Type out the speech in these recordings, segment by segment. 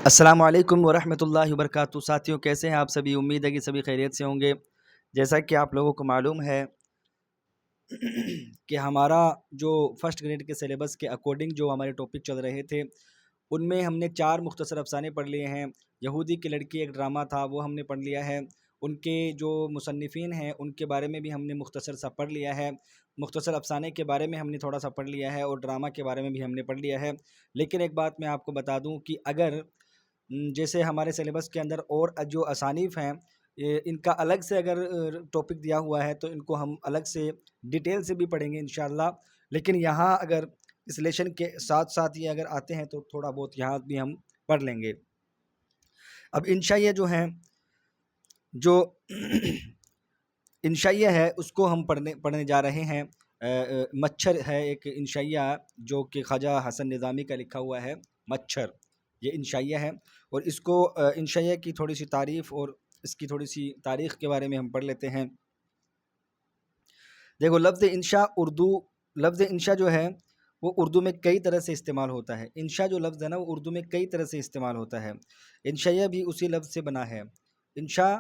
السلام علیکم ورحمۃ اللہ وبرکاتہ۔ ساتھیوں، کیسے ہیں آپ سبھی؟ امید ہے کہ سبھی خیریت سے ہوں گے۔ جیسا کہ آپ لوگوں کو معلوم ہے کہ ہمارا جو فرسٹ گریڈ کے سلیبس کے اکارڈنگ جو ہمارے ٹاپک چل رہے تھے، ان میں ہم نے 4 مختصر افسانے پڑھ لیے ہیں۔ یہودی کی لڑکی ایک ڈرامہ تھا، وہ ہم نے پڑھ لیا ہے۔ ان کے جو مصنفین ہیں ان کے بارے میں بھی ہم نے مختصر سا پڑھ لیا ہے۔ مختصر افسانے کے بارے میں ہم نے تھوڑا سا پڑھ لیا ہے، اور ڈرامہ کے بارے میں بھی ہم نے پڑھ لیا ہے۔ لیکن ایک بات میں آپ کو بتا دوں کہ اگر جیسے ہمارے سلیبس کے اندر اور جو اصانیف ہیں، ان کا الگ سے اگر ٹاپک دیا ہوا ہے تو ان کو ہم الگ سے ڈیٹیل سے بھی پڑھیں گے انشاءاللہ۔ لیکن یہاں اگر اس لیشن کے ساتھ ساتھ یہ اگر آتے ہیں تو تھوڑا بہت یہاں بھی ہم پڑھ لیں گے۔ اب انشائیہ جو ہیں، جو انشائیہ ہے اس کو ہم پڑھنے جا رہے ہیں۔ مچھر ہے ایک انشائیہ جو کہ خواجہ حسن نظامی کا لکھا ہوا ہے، مچھر، یہ انشائیہ ہے۔ اور اس کو انشائیہ کی تھوڑی سی تعریف اور اس کی تھوڑی سی تاریخ کے بارے میں ہم پڑھ لیتے ہیں۔ دیکھو، لفظ انشاء جو ہے وہ اردو میں کئی طرح سے استعمال ہوتا ہے۔ انشاء جو لفظ ہے نا، وہ اردو میں کئی طرح سے استعمال ہوتا ہے۔ انشائیہ بھی اسی لفظ سے بنا ہے۔ انشاء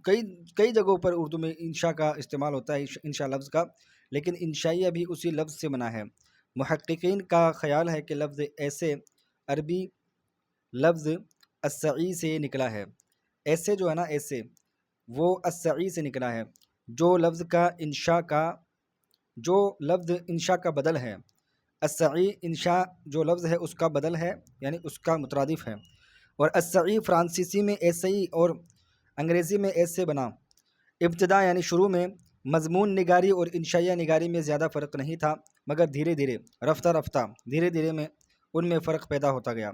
کئی جگہوں پر اردو میں انشاء کا استعمال ہوتا ہے، انشاء لفظ کا، لیکن انشائیہ بھی اسی لفظ سے بنا ہے۔ محققین کا خیال ہے کہ لفظ ایسے عربی لفظ السعی سے نکلا ہے۔ ایسے جو ہے نا، ایسے وہ السعی سے نکلا ہے، جو لفظ انشاء کا بدل ہے۔ السعی انشاء جو لفظ ہے اس کا بدل ہے، یعنی اس کا مترادف ہے۔ اور السعی فرانسیسی میں ایسے ہی اور انگریزی میں ایسے بنا۔ ابتدا یعنی شروع میں مضمون نگاری اور انشائیہ نگاری میں زیادہ فرق نہیں تھا، مگر دھیرے دھیرے دھیرے دھیرے میں ان میں فرق پیدا ہوتا گیا۔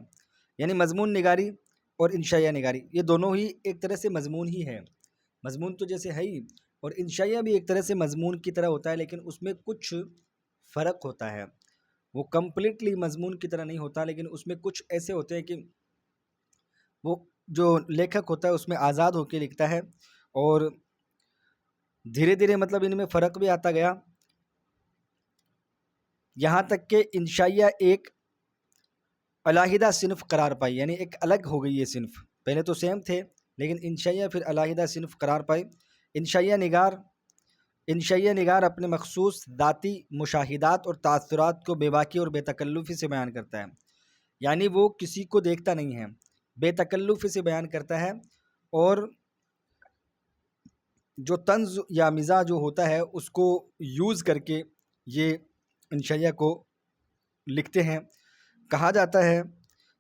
یعنی مضمون نگاری اور انشائیہ نگاری یہ دونوں ہی ایک طرح سے مضمون ہی ہے۔ مضمون تو جیسے ہے ہی، اور انشائیہ بھی ایک طرح سے مضمون کی طرح ہوتا ہے، لیکن اس میں کچھ فرق ہوتا ہے۔ وہ کمپلیٹلی مضمون کی طرح نہیں ہوتا، لیکن اس میں کچھ ایسے ہوتے ہیں کہ وہ جو لیکھک ہوتا ہے اس میں آزاد ہو کے لکھتا ہے، اور دھیرے دھیرے مطلب ان میں فرق بھی آتا گیا، یہاں تک کہ انشائیہ ایک علیحدہ صنف قرار پائی، یعنی ایک الگ ہو گئی یہ صنف۔ پہلے تو سیم تھے، لیکن انشائیہ پھر علیحدہ صنف قرار پائی۔ انشائیہ نگار اپنے مخصوص ذاتی مشاہدات اور تاثرات کو بے باکی اور بے تکلفی سے بیان کرتا ہے۔ یعنی وہ کسی کو دیکھتا نہیں ہے، بے تکلفی سے بیان کرتا ہے، اور جو طنز یا مزاح جو ہوتا ہے اس کو یوز کر کے یہ انشائیہ کو لکھتے ہیں۔ کہا جاتا ہے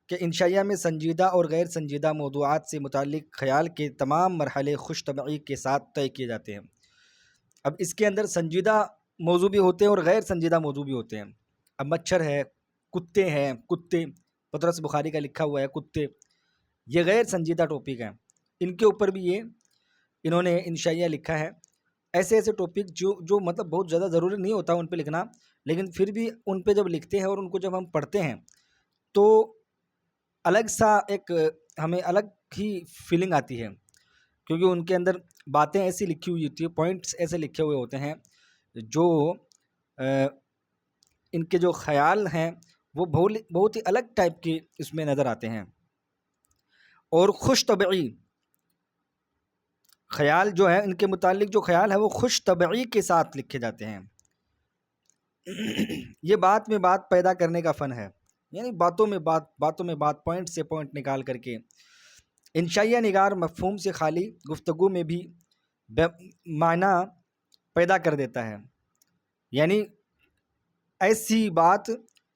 کہ انشائیہ میں سنجیدہ اور غیر سنجیدہ موضوعات سے متعلق خیال کے تمام مرحلے خوش طبعی کے ساتھ طے کیے جاتے ہیں۔ اب اس کے اندر سنجیدہ موضوع بھی ہوتے ہیں اور غیر سنجیدہ موضوع بھی ہوتے ہیں۔ اب مچھر ہے، کتے پطرس بخاری کا لکھا ہوا ہے کتے، یہ غیر سنجیدہ ٹاپک ہیں، ان کے اوپر بھی انہوں نے انشائیہ لکھا ہے۔ ایسے ٹاپک جو مطلب بہت زیادہ ضروری نہیں ہوتا ان پہ لکھنا، لیکن پھر بھی ان پہ جب لکھتے ہیں اور ان کو جب ہم پڑھتے ہیں تو الگ سا ایک ہمیں الگ ہی فیلنگ آتی ہے، کیونکہ ان کے اندر باتیں ایسی لکھی ہوئی ہوتی ہیں، پوائنٹس ایسے لکھے ہوئے ہوتے ہیں جو ان کے جو خیال ہیں وہ بہت ہی الگ ٹائپ کے اس میں نظر آتے ہیں۔ اور خوش طبعی خیال جو ہے، ان کے متعلق جو خیال ہے وہ خوش طبعی کے ساتھ لکھے جاتے ہیں۔ یہ بات میں بات پیدا کرنے کا فن ہے، یعنی باتوں میں بات پوائنٹ سے پوائنٹ نکال کر کے۔ انشائیہ نگار مفہوم سے خالی گفتگو میں بھی معنی پیدا کر دیتا ہے، یعنی ایسی بات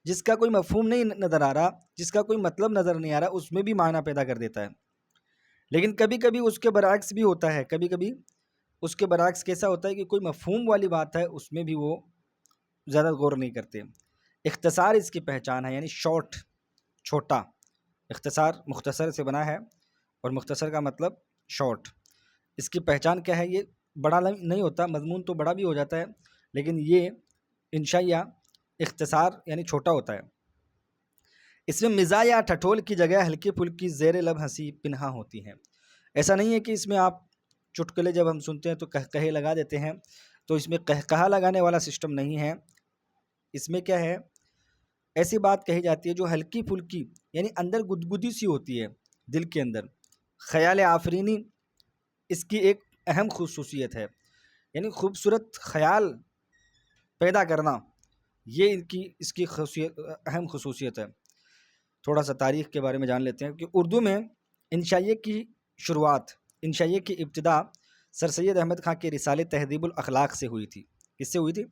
جس کا کوئی مفہوم نہیں نظر آ رہا، جس کا کوئی مطلب نظر نہیں آ رہا، اس میں بھی معنی پیدا کر دیتا ہے۔ لیکن کبھی کبھی اس کے برعکس بھی ہوتا ہے، کبھی کبھی اس کے برعکس کیسا ہوتا ہے کہ کوئی مفہوم والی بات ہے اس میں بھی وہ زیادہ غور نہیں کرتے۔ اختصار اس کی پہچان ہے، یعنی شارٹ، چھوٹا۔ اختصار مختصر سے بنا ہے، اور مختصر کا مطلب شارٹ۔ اس کی پہچان کیا ہے؟ یہ بڑا نہیں ہوتا، مضمون تو بڑا بھی ہو جاتا ہے، لیکن یہ انشائیہ اختصار یعنی چھوٹا ہوتا ہے۔ اس میں مزاح یا ٹھٹول کی جگہ ہلکی پھلکی زیر لب ہنسی پنہا ہوتی ہے۔ ایسا نہیں ہے کہ اس میں آپ چٹکلے جب ہم سنتے ہیں تو کہے لگا دیتے ہیں، تو اس میں کہا لگانے والا سسٹم نہیں ہے۔ اس میں کیا ہے ایسی بات کہی جاتی ہے جو ہلکی پھلکی یعنی اندر گدگدی سی ہوتی ہے دل کے اندر. خیال آفرینی اس کی ایک اہم خصوصیت ہے، یعنی خوبصورت خیال پیدا کرنا، یہ اس کی اہم خصوصیت ہے. تھوڑا سا تاریخ کے بارے میں جان لیتے ہیں کہ اردو میں انشائیہ کی شروعات، انشائیہ کی ابتدا سر سید احمد خان کے رسالے تہذیب الاخلاق سے ہوئی تھی. کس سے ہوئی تھی؟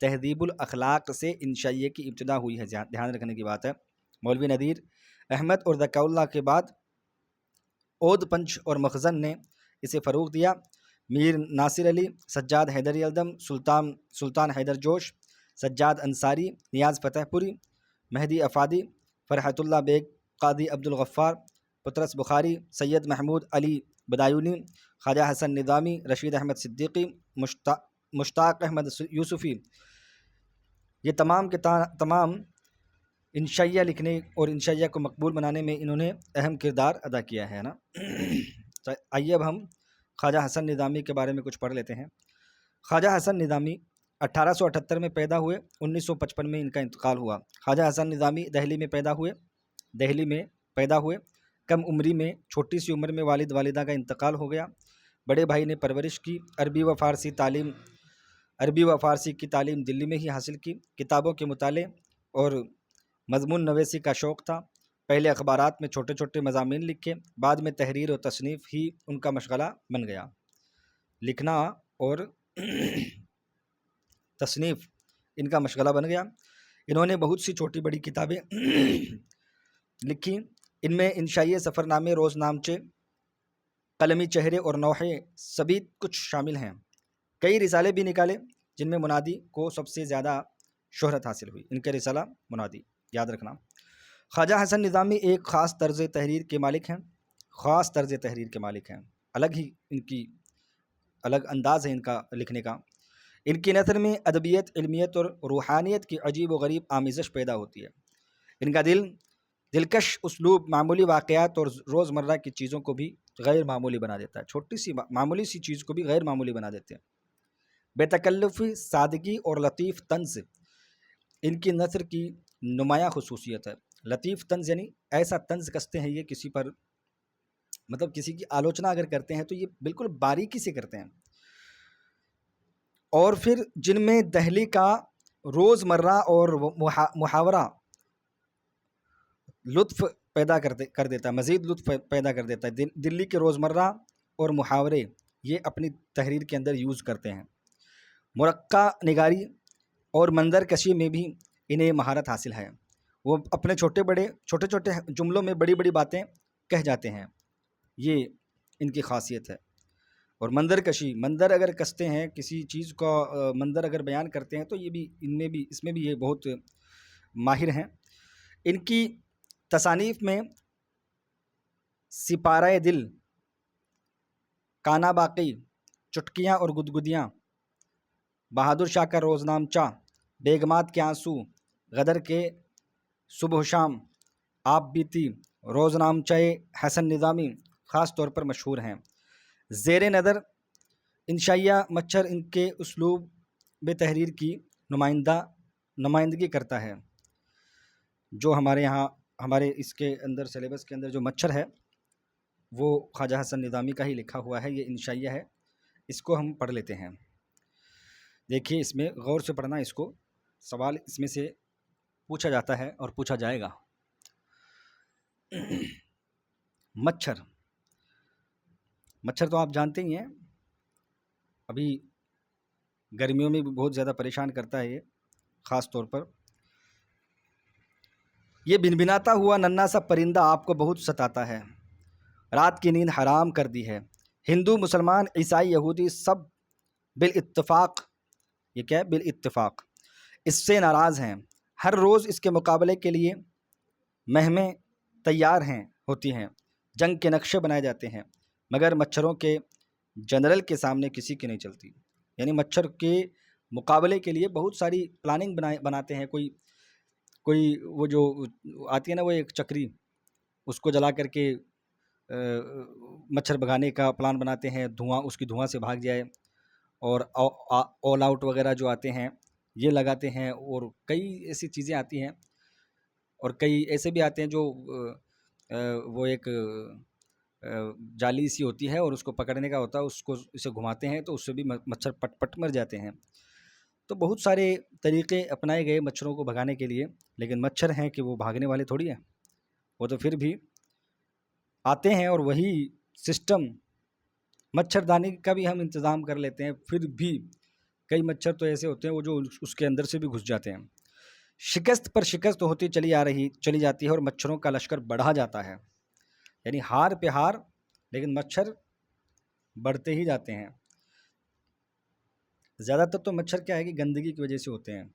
تہذیب الاخلاق سے انشائیہ کی ابتدا ہوئی ہے. دھیان رکھنے کی بات ہے. مولوی نذیر احمد اور ذکاء اللہ کے بعد اود پنچ اور مخزن نے اسے فروغ دیا. میر ناصر علی، سجاد حیدری الدم، سلطان حیدر جوش، سجاد انصاری، نیاز فتح پوری، مہدی افادی، فرحت اللہ بیگ، قاضی عبد الغفار، پطرس بخاری، سید محمود علی بدایونی، خواجہ حسن نظامی، رشید احمد صدیقی، مشتاق احمد یوسفی، یہ تمام کے تمام انشائیہ لکھنے اور انشائیہ کو مقبول بنانے میں انہوں نے اہم کردار ادا کیا ہے نا. آئیے اب ہم خواجہ حسن نظامی کے بارے میں کچھ پڑھ لیتے ہیں. خواجہ حسن نظامی 1878 میں پیدا ہوئے، 1955 میں ان کا انتقال ہوا. خواجہ حسن نظامی دہلی میں پیدا ہوئے. کم عمری میں، چھوٹی سی عمر میں والد والدہ کا انتقال ہو گیا. بڑے بھائی نے پرورش کی. عربی و فارسی کی تعلیم دلی میں ہی حاصل کی. کتابوں کے مطالعے اور مضمون نویسی کا شوق تھا. پہلے اخبارات میں چھوٹے چھوٹے مضامین لکھے، بعد میں تحریر و تصنیف ہی ان کا مشغلہ بن گیا. لکھنا اور تصنیف ان کا مشغلہ بن گیا. انہوں نے بہت سی چھوٹی بڑی کتابیں لکھی. ان میں انشائیہ، سفر نامے، روز نامچے، قلمی چہرے اور نوحے سبھی کچھ شامل ہیں. کئی رسالے بھی نکالے جن میں منادی کو سب سے زیادہ شہرت حاصل ہوئی. ان کا رسالہ منادی یاد رکھنا. خواجہ حسن نظامی ایک خاص طرز تحریر کے مالک ہیں. الگ انداز ہے ان کا لکھنے کا. ان کی نثر میں ادبیت، علمیت اور روحانیت کی عجیب و غریب آمیزش پیدا ہوتی ہے. ان کا دلکش اسلوب معمولی واقعات اور روزمرہ کی چیزوں کو بھی غیر معمولی بنا دیتا ہے. چھوٹی سی معمولی سی چیز کو بھی غیر معمولی بنا دیتے ہیں. بے تکلفی، سادگی اور لطیف طنز ان کی نثر کی نمایاں خصوصیت ہے. لطیف طنز یعنی ایسا طنز کستے ہیں یہ کسی پر، مطلب کسی کی آلوچنا اگر کرتے ہیں تو یہ بالکل باریکی سے کرتے ہیں. اور پھر جن میں دہلی کا روزمرہ اور محاورہ لطف پیدا کر دیتا ہے، مزید لطف پیدا کر دیتا ہے. دلی کے روزمرہ اور محاورے یہ اپنی تحریر کے اندر یوز کرتے ہیں. مرقع نگاری اور منظر کشی میں بھی انہیں مہارت حاصل ہے. وہ اپنے چھوٹے چھوٹے جملوں میں بڑی بڑی باتیں کہہ جاتے ہیں. یہ ان کی خاصیت ہے. اور منظر اگر کستے ہیں، کسی چیز کا منظر اگر بیان کرتے ہیں تو یہ بھی اس میں بھی یہ بہت ماہر ہیں. ان کی تصانیف میں سپارہ دل، کانا باقی، چٹکیاں اور گدگدیاں، بہادر شاہ کا روزنامچہ، بیگمات کے آنسو، غدر کے صبح و شام، آپ بیتی، روزنامچہ حسن نظامی خاص طور پر مشہور ہیں. زیر نظر انشائیہ مچھر ان کے اسلوب بے تحریر کی نمائندگی کرتا ہے. جو ہمارے اس کے اندر سلیبس کے اندر جو مچھر ہے وہ خواجہ حسن نظامی کا ہی لکھا ہوا ہے. یہ انشائیہ ہے. اس کو ہم پڑھ لیتے ہیں. دیکھیے اس میں غور سے پڑھنا. اس کو سوال اس میں سے پوچھا جاتا ہے اور پوچھا جائے گا. مچھر تو آپ جانتے ہی ہیں، ابھی گرمیوں میں بھی بہت زیادہ پریشان کرتا ہے یہ خاص طور پر. یہ بنبناتا ہوا ننھا سا پرندہ آپ کو بہت ستاتا ہے، رات کی نیند حرام کر دی ہے. ہندو، مسلمان، عیسائی، یہودی سب بالاتفاق، یہ کیا ہے؟ بالاتفاق اس سے ناراض ہیں. ہر روز اس کے مقابلے کے لیے مہمیں تیار ہوتی ہیں، جنگ کے نقشے بنائے جاتے ہیں، مگر مچھروں کے جنرل کے سامنے کسی کی نہیں چلتی. یعنی مچھر کے مقابلے کے لیے بہت ساری پلاننگ بناتے ہیں. کوئی وہ جو آتی ہے نا، وہ ایک چکری، اس کو جلا کر کے مچھر بھگانے کا پلان بناتے ہیں. اس کی دھواں سے بھاگ جائے. اور آل آؤٹ وغیرہ جو آتے ہیں یہ لگاتے ہیں. اور کئی ایسی چیزیں آتی ہیں اور کئی ایسے بھی آتے ہیں جو وہ ایک جالی سی ہوتی ہے اور اس کو پکڑنے کا ہوتا ہے، اس کو اسے گھماتے ہیں تو اس سے بھی مچھر پٹ پٹ مر جاتے ہیں۔ تو بہت سارے طریقے اپنائے گئے مچھروں کو بھگانے کے لیے، لیکن مچھر ہیں کہ وہ بھاگنے والے تھوڑی ہیں، وہ تو پھر بھی آتے ہیں۔ اور وہی سسٹم مچھردانی کا بھی ہم انتظام کر لیتے ہیں، پھر بھی کئی مچھر تو ایسے ہوتے ہیں وہ جو اس کے اندر سے بھی گھس جاتے ہیں۔ شکست پر شکست ہوتی چلی جاتی ہے اور مچھروں کا لشکر بڑھا جاتا ہے، یعنی ہار پہ ہار، لیکن مچھر بڑھتے ہی جاتے ہیں۔ زیادہ تر تو مچھر کیا ہے کہ گندگی کی وجہ سے ہوتے ہیں۔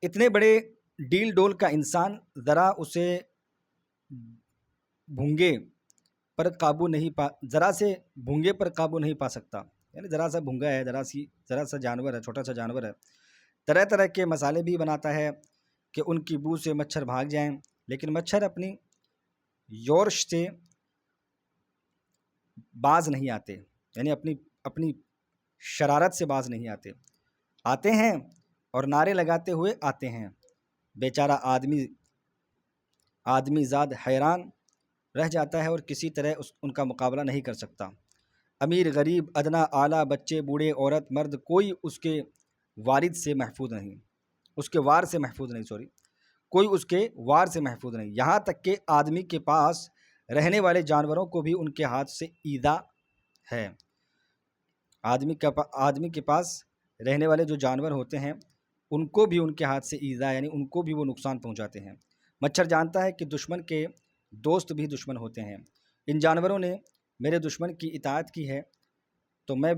اتنے بڑے ڈیل ڈول کا انسان ذرا سے بھونگے پر قابو نہیں پا سکتا، یعنی ذرا سا بھونگا ہے، ذرا سا جانور ہے، چھوٹا سا جانور ہے، طرح طرح کے مسالے بھی بناتا ہے کہ ان کی بو سے مچھر بھاگ جائیں، لیکن مچھر اپنی یورش سے باز نہیں آتے، یعنی اپنی شرارت سے باز نہیں آتے ہیں اور نعرے لگاتے ہوئے آتے ہیں۔ بیچارہ آدمی زاد حیران رہ جاتا ہے اور کسی طرح ان کا مقابلہ نہیں کر سکتا۔ امیر غریب ادنا اعلیٰ، بچے بوڑھے عورت مرد، کوئی اس کے وار سے محفوظ نہیں، یہاں تک کہ آدمی کے پاس رہنے والے جانوروں کو بھی ان کے ہاتھ سے ایذا ہے۔ آدمی کے پاس رہنے والے جو جانور ہوتے ہیں ان کو بھی ان کے ہاتھ سے ایذا، یعنی ان کو بھی وہ نقصان پہنچاتے ہیں۔ مچھر جانتا ہے کہ دشمن کے دوست بھی دشمن ہوتے ہیں۔ ان جانوروں نے میرے دشمن کی اطاعت کی ہے تو میں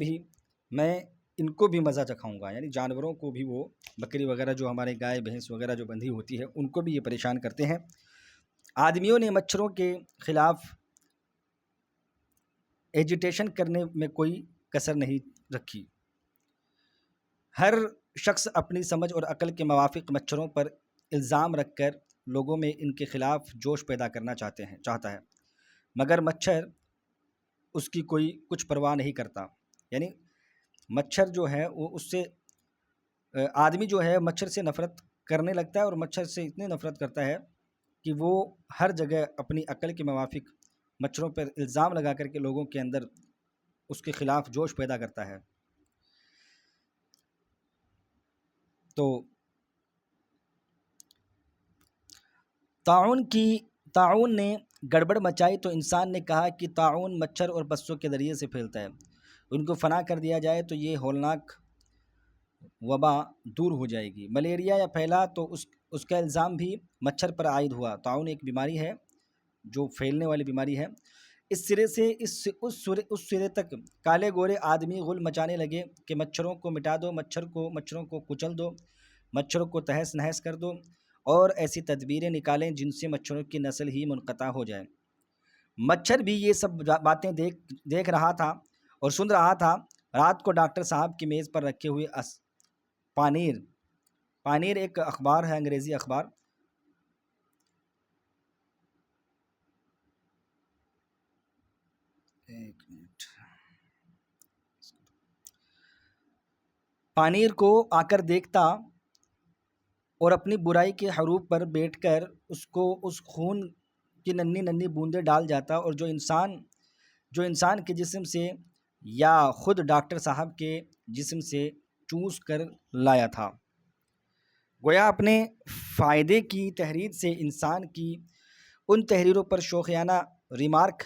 ان کو بھی مزہ چکھاؤں گا، یعنی جانوروں کو بھی، وہ بکری وغیرہ جو ہمارے گائے بھینس وغیرہ جو بندھی ہوتی ہے ان کو بھی یہ پریشان کرتے ہیں۔ آدمیوں نے مچھروں کے خلاف ایجیٹیشن کرنے میں کوئی کسر نہیں رکھی۔ ہر شخص اپنی سمجھ اور عقل کے موافق مچھروں پر الزام رکھ کر لوگوں میں ان کے خلاف جوش پیدا کرنا چاہتا ہے، مگر مچھر اس کی کچھ پرواہ نہیں کرتا۔ یعنی مچھر جو ہے وہ آدمی جو ہے مچھر سے نفرت کرنے لگتا ہے، اور مچھر سے اتنی نفرت کرتا ہے کہ وہ ہر جگہ اپنی عقل کے موافق مچھروں پر الزام لگا کر کے لوگوں کے اندر اس کے خلاف جوش پیدا کرتا ہے۔ تو طاعون نے گڑبڑ مچائی تو انسان نے کہا کہ طاعون مچھر اور بسوں کے ذریعے سے پھیلتا ہے، ان کو فنا کر دیا جائے تو یہ ہولناک وبا دور ہو جائے گی۔ ملیریا یا پھیلا تو اس کا الزام بھی مچھر پر عائد ہوا۔ طاعون ایک بیماری ہے جو پھیلنے والی بیماری ہے۔ اس سرے سے اس سرے تک کالے گورے آدمی غل مچانے لگے کہ مچھروں کو مٹا دو، مچھروں کو کچل دو، مچھروں کو تہس نہس کر دو، اور ایسی تدبیریں نکالیں جن سے مچھروں کی نسل ہی منقطع ہو جائے۔ مچھر بھی یہ سب باتیں دیکھ رہا تھا اور سن رہا تھا۔ رات کو ڈاکٹر صاحب کی میز پر رکھے ہوئے پانیر ایک اخبار ہے، انگریزی اخبار، پانیر کو آ کر دیکھتا اور اپنی برائی کے حروف پر بیٹھ کر اس خون کی ننھی ننھی بوندیں ڈال جاتا، اور جو انسان کے جسم سے یا خود ڈاکٹر صاحب کے جسم سے چوس کر لایا تھا۔ گویا اپنے فائدے کی تحریر سے انسان کی ان تحریروں پر شوخیانہ ریمارک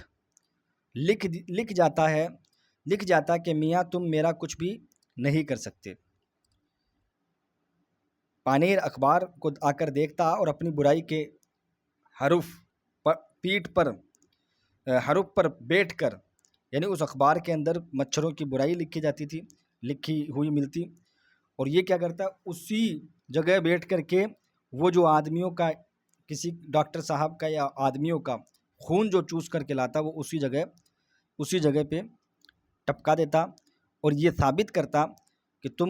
لکھ جاتا کہ میاں تم میرا کچھ بھی نہیں کر سکتے۔ پانیر اخبار کو آ کر دیکھتا اور اپنی برائی کے حروف پر بیٹھ کر، یعنی اس اخبار کے اندر مچھروں کی برائی لکھی ہوئی ملتی، اور یہ کیا کرتا اسی جگہ بیٹھ کر کے وہ جو آدمیوں کا، کسی ڈاکٹر صاحب کا یا آدمیوں کا خون جو چوس کر کے لاتا وہ اسی جگہ پہ ٹپکا دیتا، اور یہ ثابت کرتا کہ تم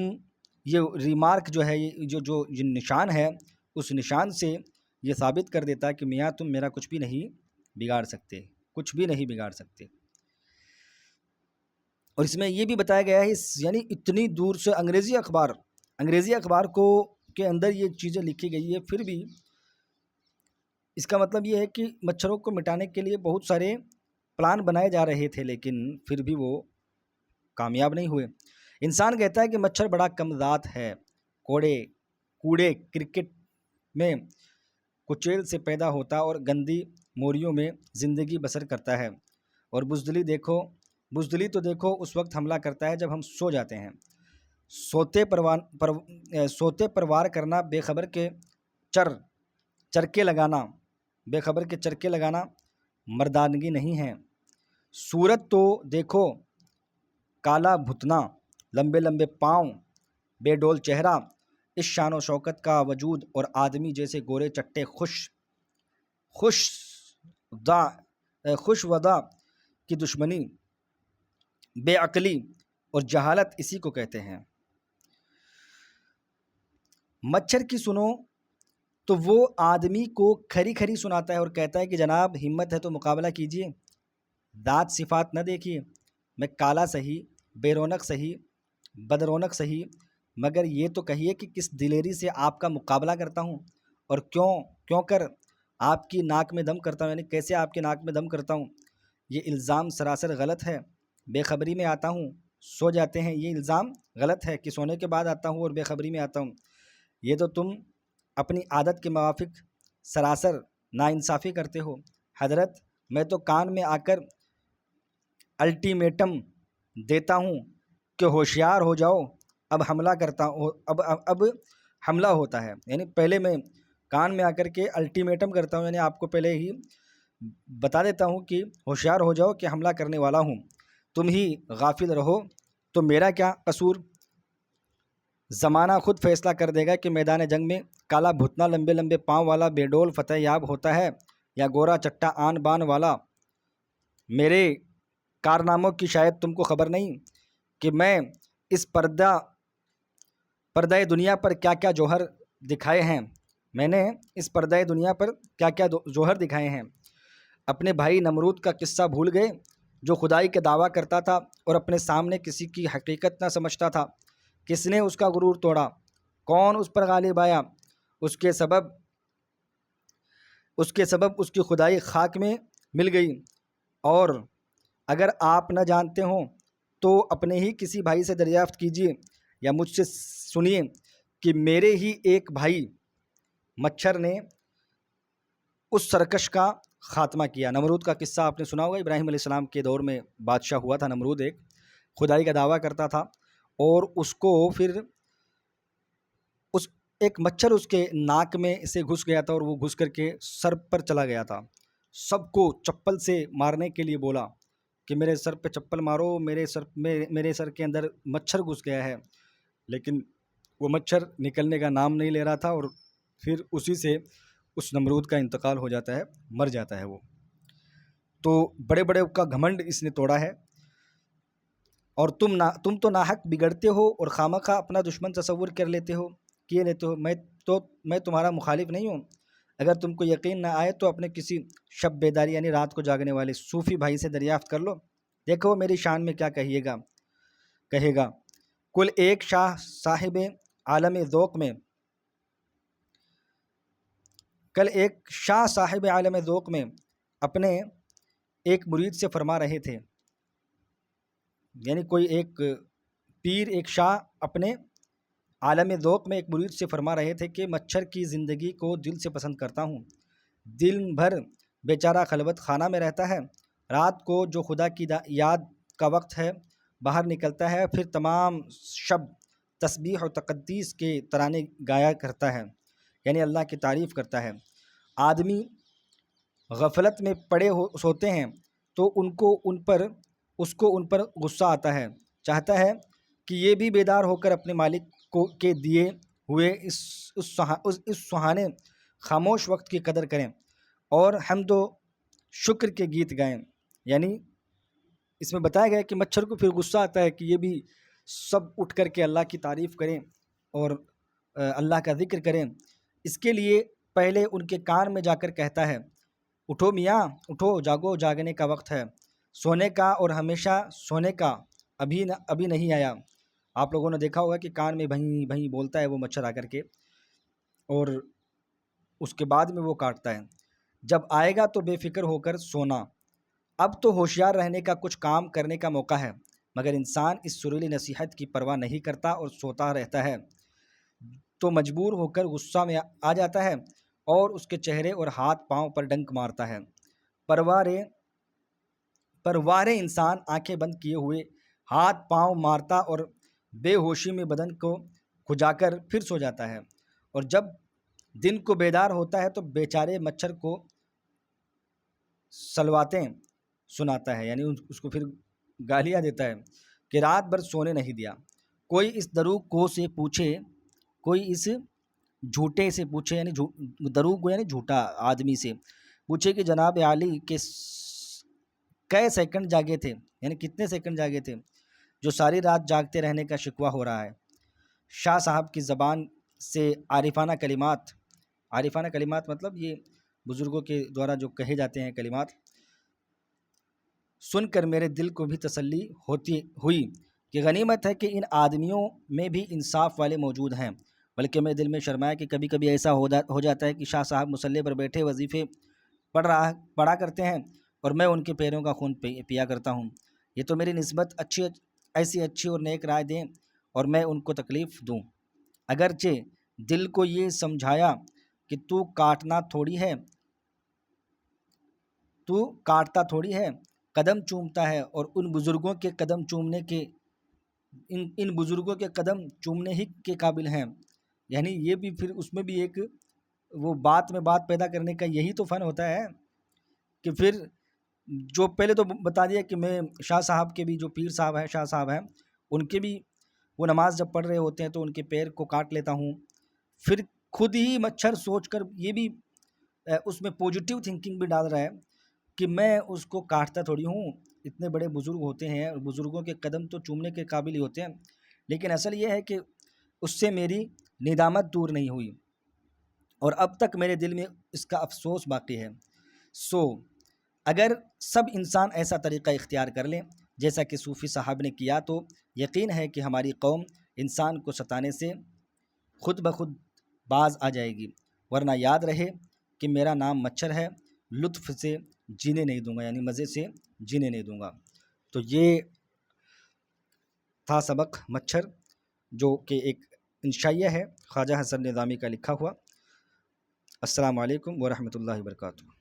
یہ ریمارک جو ہے، جو نشان ہے، اس نشان سے یہ ثابت کر دیتا کہ میاں تم میرا کچھ بھی نہیں بگاڑ سکتے۔ اور اس میں یہ بھی بتایا گیا ہے، یعنی اتنی دور سے انگریزی اخبار کے اندر یہ چیزیں لکھی گئی ہے، پھر بھی اس کا مطلب یہ ہے کہ مچھروں کو مٹانے کے لیے بہت سارے پلان بنائے جا رہے تھے، لیکن پھر بھی وہ کامیاب نہیں ہوئے۔ انسان کہتا ہے کہ مچھر بڑا کم ذات ہے، کوڑے کرکٹ میں کچیل سے پیدا ہوتا اور گندی موریوں میں زندگی بسر کرتا ہے، اور بزدلی تو دیکھو اس وقت حملہ کرتا ہے جب ہم سو جاتے ہیں۔ سوتے پر وار کرنا، بے خبر کے چرکے لگانا مردانگی نہیں ہے۔ صورت تو دیکھو کالا بھتنا، لمبے لمبے پاؤں، بے ڈول چہرہ، اس شان و شوکت کا وجود، اور آدمی جیسے گورے چٹے خوش ودا کی دشمنی، بے عقلی اور جہالت اسی کو کہتے ہیں۔ مچھر کی سنو تو وہ آدمی کو کھری کھری سناتا ہے اور کہتا ہے کہ جناب ہمت ہے تو مقابلہ کیجئے، ذات صفات نہ دیکھیے، میں کالا سہی، بے رونق سہی، بد رونق سہی، مگر یہ تو کہیے کہ کس دلیری سے آپ کا مقابلہ کرتا ہوں، اور کیوں کر آپ کی ناک میں دم کرتا ہوں، یعنی کیسے آپ کے ناک میں دم کرتا ہوں۔ یہ الزام سراسر غلط ہے، بے خبری میں آتا ہوں، سو جاتے ہیں، یہ الزام غلط ہے کہ سونے کے بعد آتا ہوں اور بے خبری میں آتا ہوں۔ یہ تو تم اپنی عادت کے موافق سراسر ناانصافی کرتے ہو۔ حضرت، میں تو کان میں آ کر الٹیمیٹم دیتا ہوں کہ ہوشیار ہو جاؤ، اب حملہ ہوتا ہے، یعنی پہلے میں کان میں آ کر کے الٹیمیٹم کرتا ہوں، یعنی آپ کو پہلے ہی بتا دیتا ہوں کہ ہوشیار ہو جاؤ کہ حملہ کرنے والا ہوں، تم ہی غافل رہو تو میرا کیا قصور؟ زمانہ خود فیصلہ کر دے گا کہ میدان جنگ میں کالا بھتنا لمبے لمبے پاؤں والا بے ڈول فتح یاب ہوتا ہے یا گورا چٹا آن بان والا۔ میرے کارناموں کی شاید تم کو خبر نہیں کہ میں اس پردہ دنیا پر کیا کیا جوہر دکھائے ہیں، میں نے اس پردہ دنیا پر کیا کیا جوہر دکھائے ہیں۔ اپنے بھائی نمرود کا قصہ بھول گئے، جو خدائی کا دعویٰ کرتا تھا اور اپنے سامنے کسی کی حقیقت نہ سمجھتا تھا۔ کس نے اس کا غرور توڑا؟ کون اس پر غالب آیا؟ اس کے سبب اس کی خدائی خاک میں مل گئی۔ اور اگر آپ نہ جانتے ہوں تو اپنے ہی کسی بھائی سے دریافت کیجیے یا مجھ سے سنیے کہ میرے ہی ایک بھائی مچھر نے اس سرکش کا خاتمہ کیا۔ نمرود کا قصہ آپ نے سنا ہوگا، ابراہیم علیہ السلام کے دور میں بادشاہ ہوا تھا نمرود، ایک خدائی کا دعویٰ کرتا تھا، اور اس کو پھر ایک مچھر اس کے ناک میں سے گھس گیا تھا، اور وہ گھس کر کے سر پر چلا گیا تھا۔ سب کو چپل سے مارنے کے لیے بولا کہ میرے سر پہ چپل مارو، میرے سر کے اندر مچھر گھس گیا ہے، لیکن وہ مچھر نکلنے کا نام نہیں لے رہا تھا، اور پھر اسی سے اس نمرود کا انتقال ہو جاتا ہے، مر جاتا ہے وہ۔ تو بڑے بڑے کا گھمنڈ اس نے توڑا ہے، اور تم تو ناحق بگڑتے ہو اور خامخواہ اپنا دشمن تصور لیتے ہو۔ میں تمہارا مخالف نہیں ہوں۔ اگر تم کو یقین نہ آئے تو اپنے کسی شب بیداری یعنی رات کو جاگنے والے صوفی بھائی سے دریافت کر لو، دیکھو میری شان میں کیا کہے گا۔ کل ایک شاہ صاحب عالم ذوق میں اپنے ایک مرید سے فرما رہے تھے، یعنی کوئی ایک پیر، ایک شاہ اپنے عالم ذوق میں ایک مرید سے فرما رہے تھے کہ مچھر کی زندگی کو دل سے پسند کرتا ہوں۔ دن بھر بیچارہ خلوت خانہ میں رہتا ہے، رات کو جو خدا کی یاد کا وقت ہے باہر نکلتا ہے، پھر تمام شب تسبیح و تقدیس کے ترانے گایا کرتا ہے، یعنی اللہ کی تعریف کرتا ہے۔ آدمی غفلت میں پڑے سوتے ہیں تو اس کو ان پر غصہ آتا ہے، چاہتا ہے کہ یہ بھی بیدار ہو کر اپنے مالک کے دیے ہوئے اس سہانے خاموش وقت کی قدر کریں اور حمد و شکر کے گیت گائیں۔ یعنی اس میں بتایا گیا کہ مچھر کو پھر غصہ آتا ہے کہ یہ بھی سب اٹھ کر کے اللہ کی تعریف کریں اور اللہ کا ذکر کریں۔ اس کے لیے پہلے ان کے کان میں جا کر کہتا ہے، اٹھو میاں اٹھو، جاگو، جاگنے کا وقت ہے، سونے کا اور ہمیشہ سونے کا ابھی نہیں آیا۔ آپ لوگوں نے دیکھا ہوگا کہ کان میں بھیں بھیں بولتا ہے وہ مچھر آ کر کے، اور اس کے بعد میں وہ کاٹتا ہے۔ جب آئے گا تو بے فکر ہو کر سونا، اب تو ہوشیار رہنے کا کچھ کام کرنے کا موقع ہے، مگر انسان اس سریلی نصیحت کی پرواہ نہیں کرتا اور سوتا رہتا ہے تو مجبور ہو کر غصہ میں آ جاتا ہے اور اس کے چہرے اور ہاتھ پاؤں پر ڈنک مارتا ہے۔ پروارے انسان آنکھیں بند کیے ہوئے ہاتھ پاؤں مارتا اور بے ہوشی میں بدن کو کھجا کر پھر سو جاتا ہے، اور جب دن کو بیدار ہوتا ہے تو بیچارے مچھر کو سلواتیں سناتا ہے، یعنی اس کو پھر گالیاں دیتا ہے کہ رات بھر سونے نہیں دیا۔ کوئی اس دروغ کو سے پوچھے، کوئی اس جھوٹے سے پوچھے، یعنی دروغ کو یعنی جھوٹا آدمی سے پوچھے کہ جناب عالی کے کئے سیکنڈ جاگے تھے، یعنی کتنے سیکنڈ جاگے تھے، جو ساری رات جاگتے رہنے کا شکوہ ہو رہا ہے۔ شاہ صاحب کی زبان سے عارفانہ کلمات مطلب یہ بزرگوں کے دوارا جو کہے جاتے ہیں کلمات، سن کر میرے دل کو بھی تسلی ہوئی کہ غنیمت ہے کہ ان آدمیوں میں بھی انصاف والے موجود ہیں، بلکہ میرے دل میں شرمایا کہ کبھی کبھی ایسا ہو جاتا ہے کہ شاہ صاحب مصلی پر بیٹھے وظیفے پڑھا کرتے ہیں اور میں ان کے پیروں کا خون پیا کرتا ہوں۔ یہ تو میری نسبت ایسی اچھی اور نیک رائے دیں اور میں ان کو تکلیف دوں، اگرچہ دل کو یہ سمجھایا کہ تو کاٹتا تھوڑی ہے، قدم چومتا ہے، اور ان بزرگوں کے قدم چومنے ہی کے قابل ہیں۔ یعنی یہ بھی پھر اس میں بھی ایک وہ بات میں بات پیدا کرنے کا یہی تو فن ہوتا ہے کہ پھر جو پہلے تو بتا دیا کہ میں شاہ صاحب کے بھی جو پیر صاحب ہیں، شاہ صاحب ہیں، ان کے بھی وہ نماز جب پڑھ رہے ہوتے ہیں تو ان کے پیر کو کاٹ لیتا ہوں، پھر خود ہی مچھر سوچ کر یہ بھی اس میں پوزیٹیو تھنکنگ بھی ڈال رہا ہے کہ میں اس کو کاٹتا تھوڑی ہوں، اتنے بڑے بزرگ ہوتے ہیں اور بزرگوں کے قدم تو چومنے کے قابل ہی ہوتے ہیں، لیکن اصل یہ ہے کہ اس سے میری ندامت دور نہیں ہوئی اور اب تک میرے دل میں اس کا افسوس باقی ہے۔ اگر سب انسان ایسا طریقہ اختیار کر لیں جیسا کہ صوفی صاحب نے کیا تو یقین ہے کہ ہماری قوم انسان کو ستانے سے خود بخود باز آ جائے گی، ورنہ یاد رہے کہ میرا نام مچھر ہے، لطف سے جینے نہیں دوں گا، یعنی مزے سے جینے نہیں دوں گا۔ تو یہ تھا سبق مچھر، جو کہ ایک انشائیہ ہے خواجہ حسن نظامی کا لکھا ہوا۔ السلام علیکم ورحمۃ اللہ وبرکاتہ۔